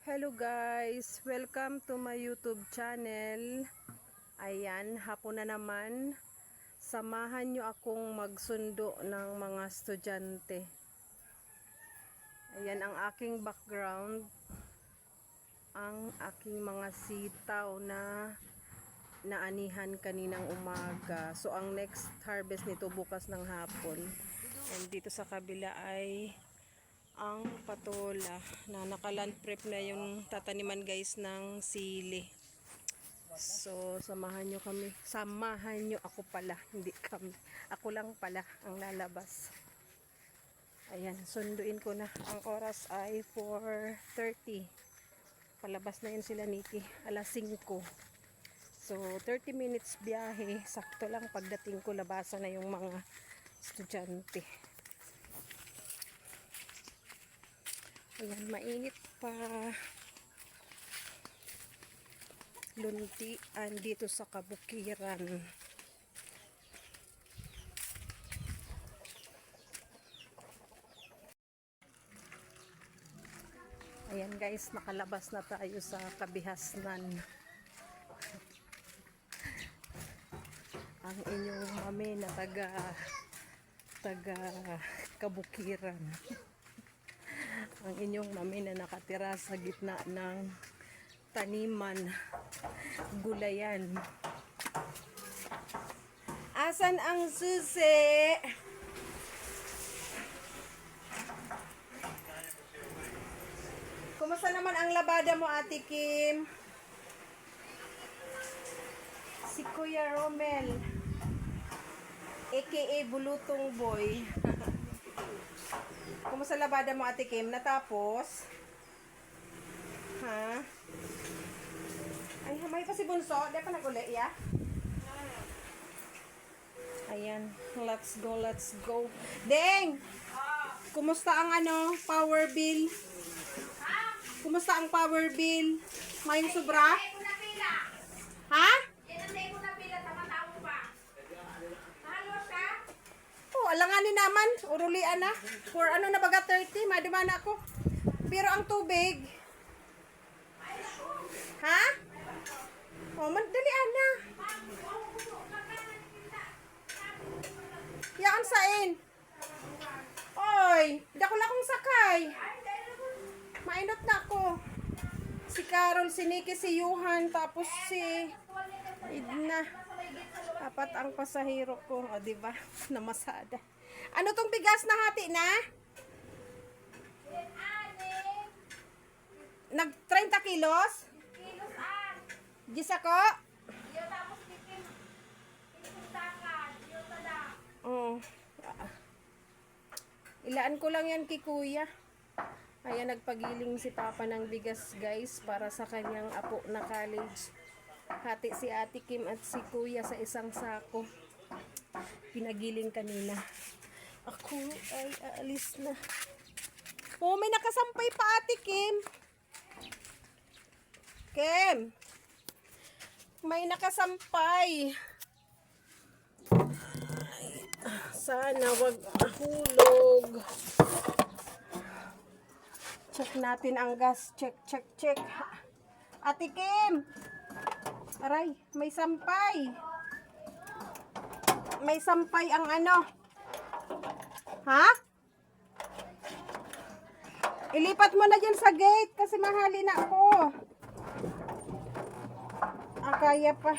Hello guys, welcome to my YouTube channel. Ayan, hapon na naman. Samahan nyo akong magsundo ng mga estudyante. Ayan ang aking background. Ang aking mga sitaw na naanihan kaninang umaga. So ang next harvest nito bukas ng hapon. And dito sa kabila ay ang patola na nakaland prep na yung tataniman guys ng sili. So samahan nyo kami, samahan nyo ako pala, hindi kami, ako lang pala ang lalabas. Ayan, sunduin ko na. Ang oras ay 4:30. Palabas na yun sila Nikki, alas 5. So 30 minutes biyahe, sakto lang pagdating ko labasan na yung mga estudyante. Ayan, mainit pa. Luntian dito sa kabukiran. Ayan guys, nakalabas na tayo sa kabihasnan. Ang inyong mami na taga kabukiran. Ang inyong mami na nakatira sa gitna ng taniman, gulayan. Asan ang susi? Kumusta naman ang labada mo, Ate Kim? Si Kuya Romel, aka Bulutong Boy. Kumusta labada mo, Ate Kim? Natapos? Ha? Ay, may pa si Bunso. Di pa nag-uli, ya? Ayan. Let's go, let's go. Deng! Kumusta ang power bill? Kumusta ang power bill? Ngayong sobra? Ha? Alanganin naman, urulian na. For na baga 30, madumana ako. Pero ang tubig. Ha? Madalian na. Yaan sain. Oy, dako na akong sakay. Mainot na ako. Si Carol, si Nikki, si Yuhan, tapos si Idna. Apat ang pasahero ko, o diba? Namasada. Ano tong bigas na hati na? Nag 30 kilos? Gis ako? Oh. Ilaan ko lang yan kay Kuya. Ayan, nagpagiling si Papa ng bigas guys para sa kanyang apo na college. Hati si Ate Kim at si Kuya sa isang sako. Pinagiling kanina. Ako ay aalis na. Oh, may nakasampay pa, Ate Kim. Kim. May nakasampay. Ay, sana wag mahulog. Check natin ang gas. Check. Ate Kim. Aray, may sampay. May sampay ang Ha? Ilipat mo na dyan sa gate kasi mahali na ako. Kaya pa.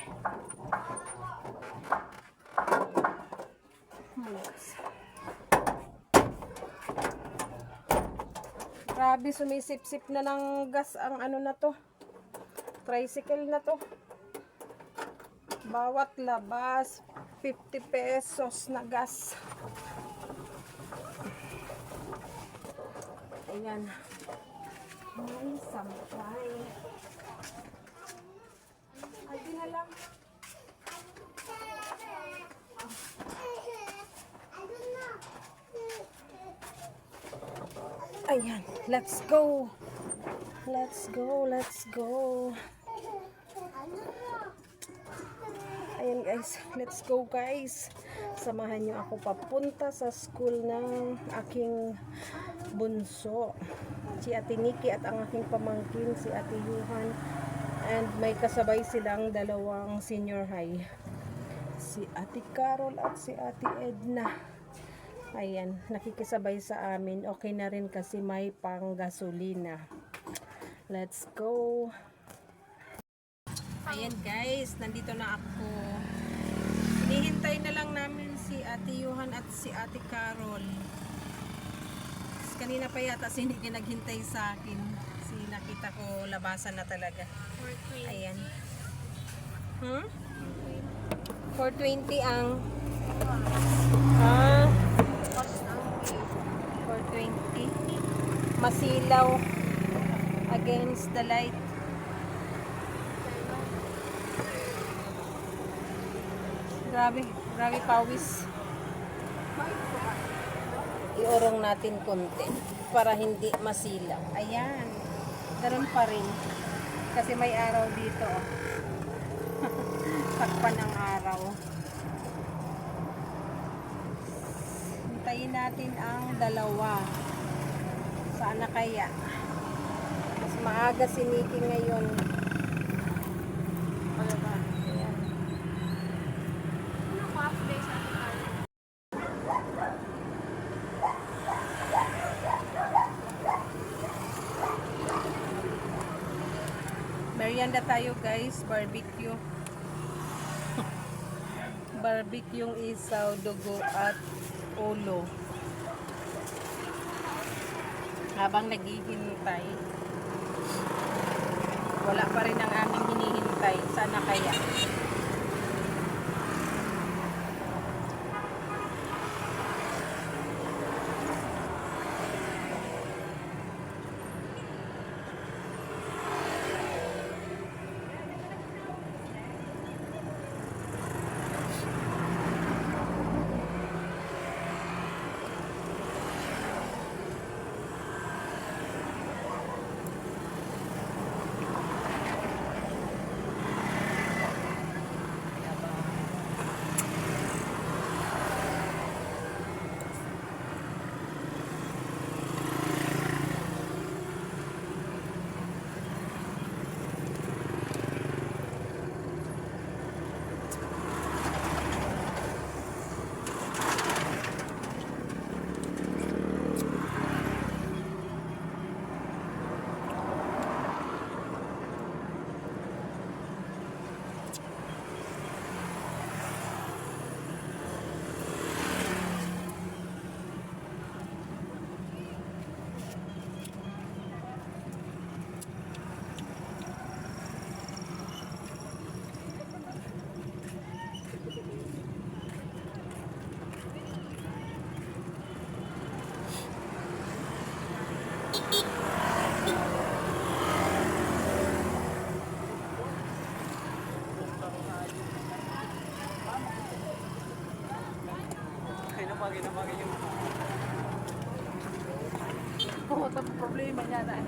Grabe, sumisip-sip na ng gas ang na to. Tricycle na to. Bawat labas 50 pesos na gas. Ayan. May sampay. Ay, di na lang. Ayan. Let's go. Let's go. Ayan guys, let's go guys. Samahan nyo ako papunta sa school ng aking bunso, si Ate Nikki at ang aking pamangkin, si Ate Yuhan. And may kasabay silang dalawang senior high. Si Ate Carol at si Ate Edna. Ayan, nakikisabay sa amin. Okay na rin kasi may pang gasolina. Let's go. Ayan guys, nandito na ako. Hinihintay na lang namin si Ate Yuhan at si Ate Carol. Kanina pa yata si hindi naghintay sa akin. Si nakita ko labasan na talaga. Ayan. 420 ang 420 masilaw against the light. Grabe pawis. Iorong natin konti para hindi masilaw. Ayan. Ganun pa rin. Kasi may araw dito. Takpan ng araw. Hintayin natin ang dalawa. Sana kaya. Mas maaga si Nikki ngayon. Ayan. Merienda tayo guys, barbecue. Barbecue yung isaw, dugo at ulo. Habang naghihintay, wala pa rin ang aming hinihintay. Sana kaya. Oo, problema niya na.